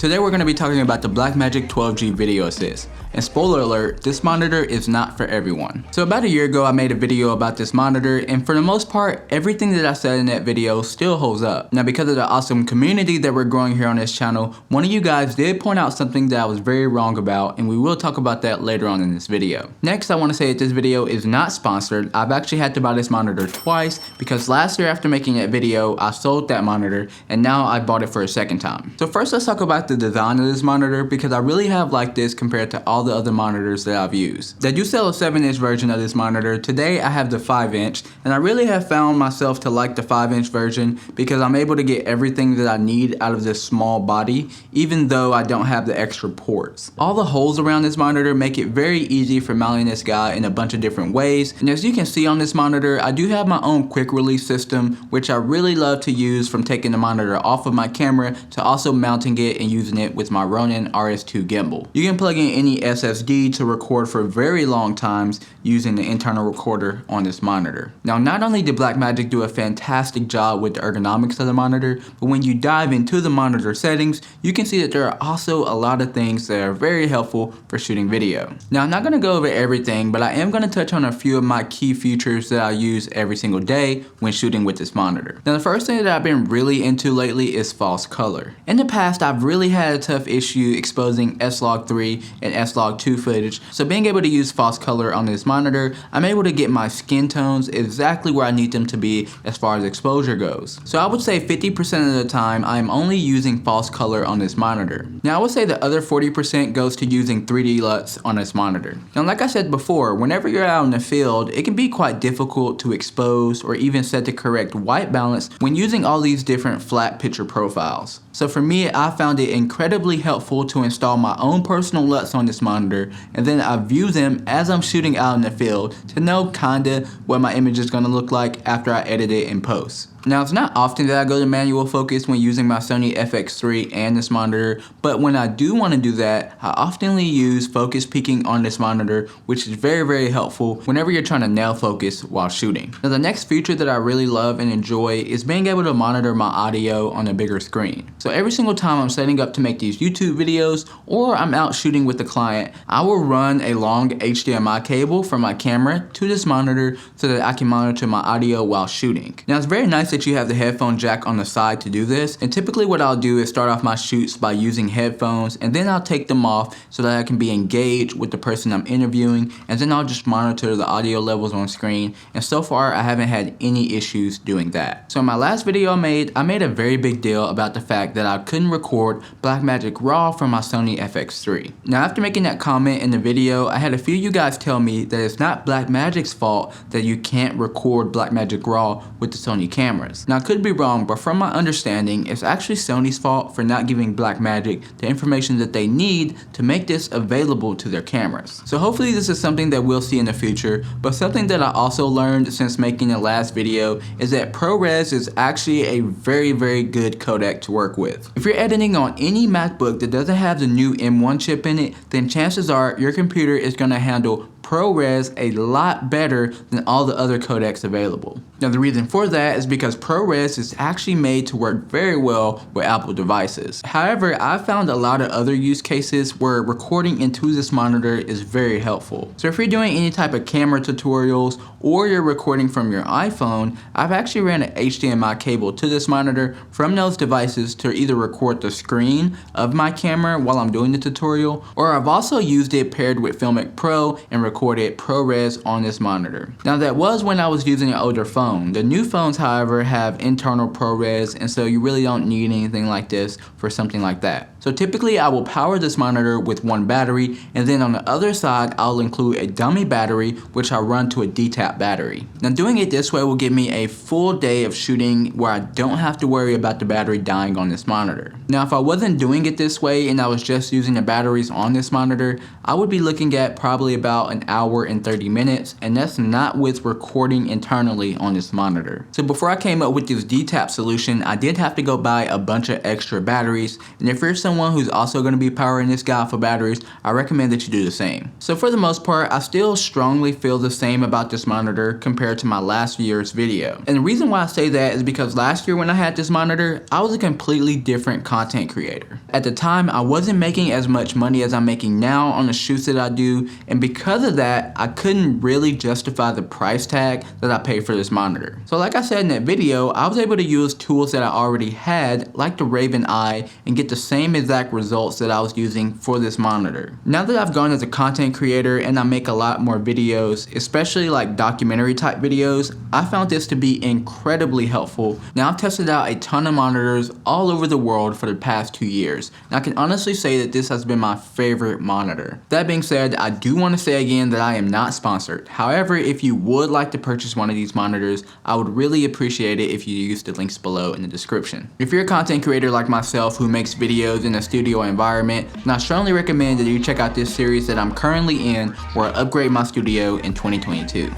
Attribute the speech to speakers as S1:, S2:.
S1: Today we're going to be talking about the Blackmagic 12G Video Assist. And spoiler alert, this monitor is not for everyone. So about a year ago I made a video about this monitor, and for the most part, everything that I said in that video still holds up. Now because of the awesome community that we're growing here on this channel, one of you guys did point out something that I was very wrong about, and we will talk about that later on in this video. Next, I want to say that this video is not sponsored. I've actually had to buy this monitor twice because last year after making that video, I sold that monitor and now I bought it for a second time. So first let's talk about the design of this monitor, because I really have liked this compared to all the other monitors that I've used. They do sell a 7-inch version of this monitor. Today I have the 5-inch, and I really have found myself to like the 5-inch version because I'm able to get everything that I need out of this small body, even though I don't have the extra ports. All the holes around this monitor make it very easy for mounting this guy in a bunch of different ways, and as you can see on this monitor, I do have my own quick release system, which I really love to use, from taking the monitor off of my camera to also mounting it and using it with my Ronin RS2 gimbal. You can plug in any SSD to record for very long times using the internal recorder on this monitor. Now not only did Blackmagic do a fantastic job with the ergonomics of the monitor, but when you dive into the monitor settings, you can see that there are also a lot of things that are very helpful for shooting video. Now I'm not going to go over everything, but I am going to touch on a few of my key features that I use every single day when shooting with this monitor. Now the first thing that I've been really into lately is false color. In the past I've really had a tough issue exposing S-Log3 and S-Log2 footage, so being able to use false color on this monitor, I'm able to get my skin tones exactly where I need them to be as far as exposure goes. So I would say 50% of the time I am only using false color on this monitor. Now I would say the other 40% goes to using 3D LUTs on this monitor. Now like I said before, whenever you're out in the field, it can be quite difficult to expose or even set the correct white balance when using all these different flat picture profiles. So for me, I found it incredibly helpful to install my own personal LUTs on this monitor, and then I view them as I'm shooting out in the field to know kinda what my image is gonna look like after I edit it in post. Now it's not often that I go to manual focus when using my Sony FX3 and this monitor, but when I do want to do that, I oftenly use focus peaking on this monitor, which is very helpful whenever you're trying to nail focus while shooting. Now the next feature that I really love and enjoy is being able to monitor my audio on a bigger screen. So every single time I'm setting up to make these YouTube videos or I'm out shooting with the client, I will run a long HDMI cable from my camera to this monitor so that I can monitor my audio while shooting. Now it's very nice that you have the headphone jack on the side to do this, and typically what I'll do is start off my shoots by using headphones, and then I'll take them off so that I can be engaged with the person I'm interviewing, and then I'll just monitor the audio levels on screen, and so far I haven't had any issues doing that. So in my last video I made a very big deal about the fact that I couldn't record Blackmagic Raw from my Sony FX3. Now after making that comment in the video, I had a few of you guys tell me that it's not Blackmagic's fault that you can't record Blackmagic Raw with the Sony camera. Now I could be wrong, but from my understanding, it's actually Sony's fault for not giving Blackmagic the information that they need to make this available to their cameras. So hopefully this is something that we'll see in the future, but something that I also learned since making the last video is that ProRes is actually a very good codec to work with. If you're editing on any MacBook that doesn't have the new M1 chip in it, then chances are your computer is going to handle ProRes a lot better than all the other codecs available. Now the reason for that is because ProRes is actually made to work very well with Apple devices. However, I found a lot of other use cases where recording into this monitor is very helpful. So if you're doing any type of camera tutorials or you're recording from your iPhone, I've actually ran an HDMI cable to this monitor from those devices to either record the screen of my camera while I'm doing the tutorial, or I've also used it paired with Filmic Pro and recorded ProRes on this monitor. Now that was when I was using an older phone. The new phones, however, have internal ProRes, and so you really don't need anything like this for something like that. So typically I will power this monitor with one battery, and then on the other side I'll include a dummy battery which I run to a D-tap battery. Now doing it this way will give me a full day of shooting where I don't have to worry about the battery dying on this monitor. Now if I wasn't doing it this way and I was just using the batteries on this monitor, I would be looking at probably about an 1 hour and 30 minutes, and that's not with recording internally on this monitor. So before I came up with this D-tap solution, I did have to go buy a bunch of extra batteries, and if you're someone who's also going to be powering this guy for batteries, I recommend that you do the same. So for the most part, I still strongly feel the same about this monitor compared to my last year's video. And the reason why I say that is because last year when I had this monitor, I was a completely different content creator. At the time, I wasn't making as much money as I'm making now on the shoots that I do, and because of that, I couldn't really justify the price tag that I paid for this monitor. So like I said in that video, I was able to use tools that I already had, like the Raven Eye, and get the same exact results that I was using for this monitor. Now that I've gone as a content creator and I make a lot more videos, especially like documentary type videos, I found this to be incredibly helpful. Now I've tested out a ton of monitors all over the world for the past 2 years, and I can honestly say that this has been my favorite monitor. That being said, I do want to say again that I am not sponsored. However, if you would like to purchase one of these monitors, I would really appreciate it if you use the links below in the description. If you're a content creator like myself who makes videos in a studio environment, then I strongly recommend that you check out this series that I'm currently in, where I upgrade my studio in 2022.